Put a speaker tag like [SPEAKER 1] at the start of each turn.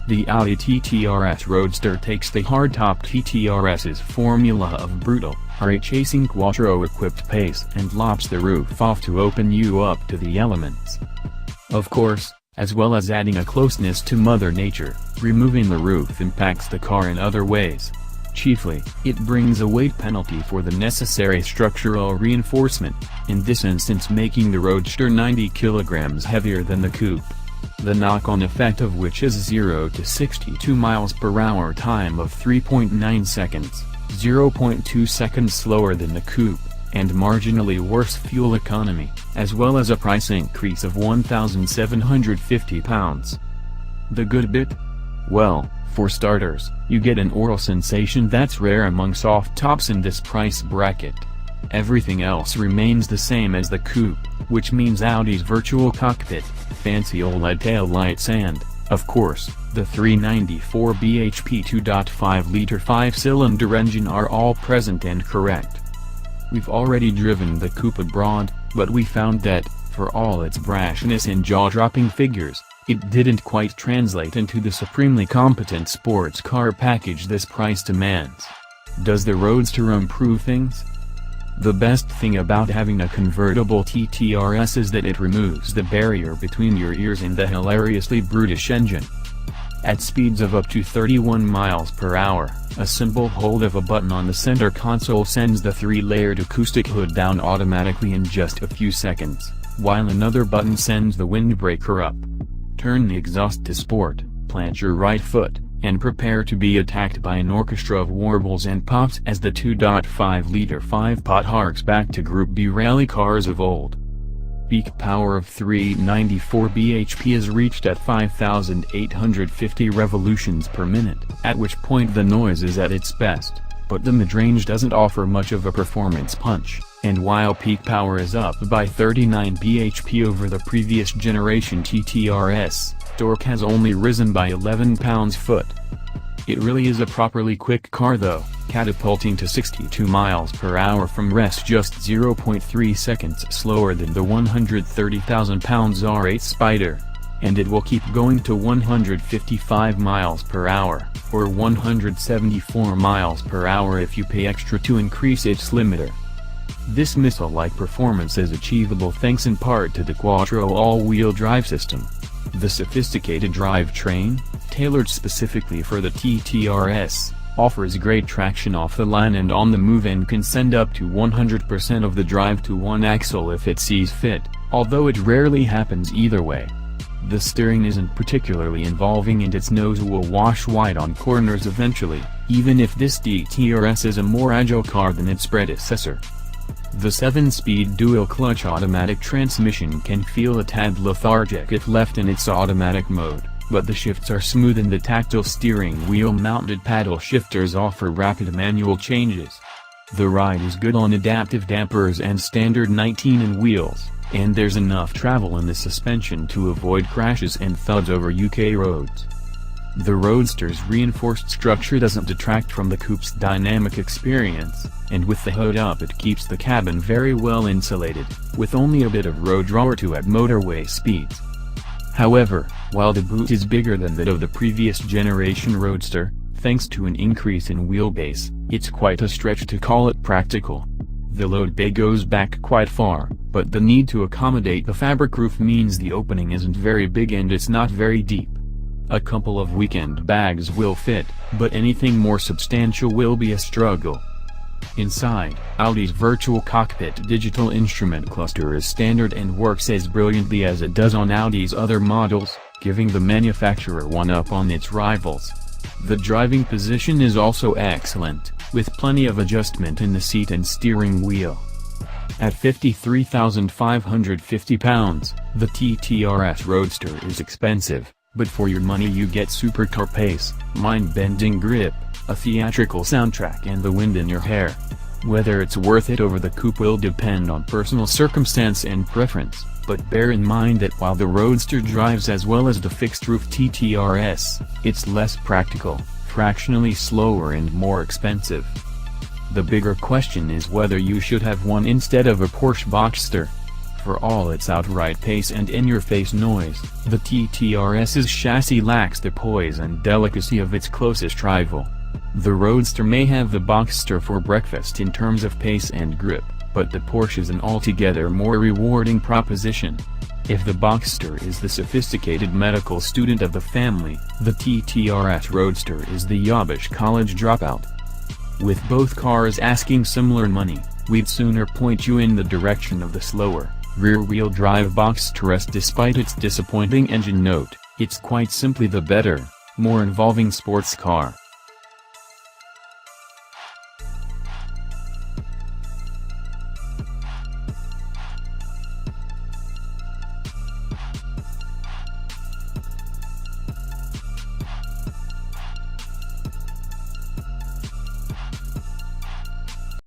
[SPEAKER 1] The Audi TT RS Roadster takes the hardtop TT RS's formula of brutal, eye-chasing quattro-equipped pace and lops the roof off to open you up to the elements. Of course, as well as adding a closeness to Mother Nature, removing the roof impacts the car in other ways. Chiefly, it brings a weight penalty for the necessary structural reinforcement, in this instance making the Roadster 90 kilograms heavier than the coupe. The knock-on effect of which is 0 to 62 miles per hour time of 3.9 seconds, 0.2 seconds slower than the coupe, and marginally worse fuel economy, as well as a price increase of £1,750. The good bit? Well, for starters, you get an oral sensation that's rare among soft tops in this price bracket. Everything else remains the same as the coupe, which means Audi's virtual cockpit, fancy OLED taillights and, of course, the 394 bhp 2.5-liter 5-cylinder engine are all present and correct. We've already driven the coupe abroad, but we found that, for all its brashness and jaw-dropping figures, it didn't quite translate into the supremely competent sports car package this price demands. Does the Roadster improve things? The best thing about having a convertible TTRS is that it removes the barrier between your ears and the hilariously brutish engine. At speeds of up to 31 miles per hour, a simple hold of a button on the center console sends the 3-layered acoustic hood down automatically in just a few seconds, while another button sends the windbreaker up. Turn the exhaust to sport, plant your right foot, and prepare to be attacked by an orchestra of warbles and pops as the 2.5-liter 5-pot harks back to Group B rally cars of old. Peak power of 394 bhp is reached at 5,850 revolutions per minute, at which point the noise is at its best, but the midrange doesn't offer much of a performance punch, and while peak power is up by 39 bhp over the previous generation TTRS, torque has only risen by 11 pounds-foot. It really is a properly quick car though, catapulting to 62 miles per hour from rest just 0.3 seconds slower than the 130,000-pound R8 Spider. And it will keep going to 155 miles per hour, or 174 miles per hour if you pay extra to increase its limiter. This missile-like performance is achievable thanks in part to the Quattro all-wheel drive system. The sophisticated drivetrain, tailored specifically for the TTRS, offers great traction off the line and on the move and can send up to 100% of the drive to one axle if it sees fit, although it rarely happens either way. The steering isn't particularly involving and its nose will wash wide on corners eventually, even if this TTRS is a more agile car than its predecessor. The 7-speed dual-clutch automatic transmission can feel a tad lethargic if left in its automatic mode, but the shifts are smooth and the tactile steering wheel-mounted paddle shifters offer rapid manual changes. The ride is good on adaptive dampers and standard 19-in wheels, and there's enough travel in the suspension to avoid crashes and thuds over UK roads. The Roadster's reinforced structure doesn't detract from the coupe's dynamic experience, and with the hood up it keeps the cabin very well insulated, with only a bit of road draw or two at motorway speeds. However, while the boot is bigger than that of the previous generation Roadster, thanks to an increase in wheelbase, it's quite a stretch to call it practical. The load bay goes back quite far, but the need to accommodate the fabric roof means the opening isn't very big and it's not very deep. A couple of weekend bags will fit, but anything more substantial will be a struggle. Inside, Audi's virtual cockpit digital instrument cluster is standard and works as brilliantly as it does on Audi's other models, giving the manufacturer one up on its rivals. The driving position is also excellent, with plenty of adjustment in the seat and steering wheel. At £53,550, the TTRS Roadster is expensive, but for your money you get supercar pace, mind-bending grip, a theatrical soundtrack and the wind in your hair. Whether it's worth it over the coupe will depend on personal circumstance and preference, but bear in mind that while the Roadster drives as well as the fixed-roof TTRS, it's less practical, fractionally slower and more expensive. The bigger question is whether you should have one instead of a Porsche Boxster. For all its outright pace and in-your-face noise, the TTRS's chassis lacks the poise and delicacy of its closest rival. The Roadster may have the Boxster for breakfast in terms of pace and grip, but the Porsche is an altogether more rewarding proposition. If the Boxster is the sophisticated medical student of the family, the TTRS Roadster is the yobbish college dropout. With both cars asking similar money, we'd sooner point you in the direction of the slower, rear-wheel drive Boxster S. Despite its disappointing engine note, it's quite simply the better, more involving sports car.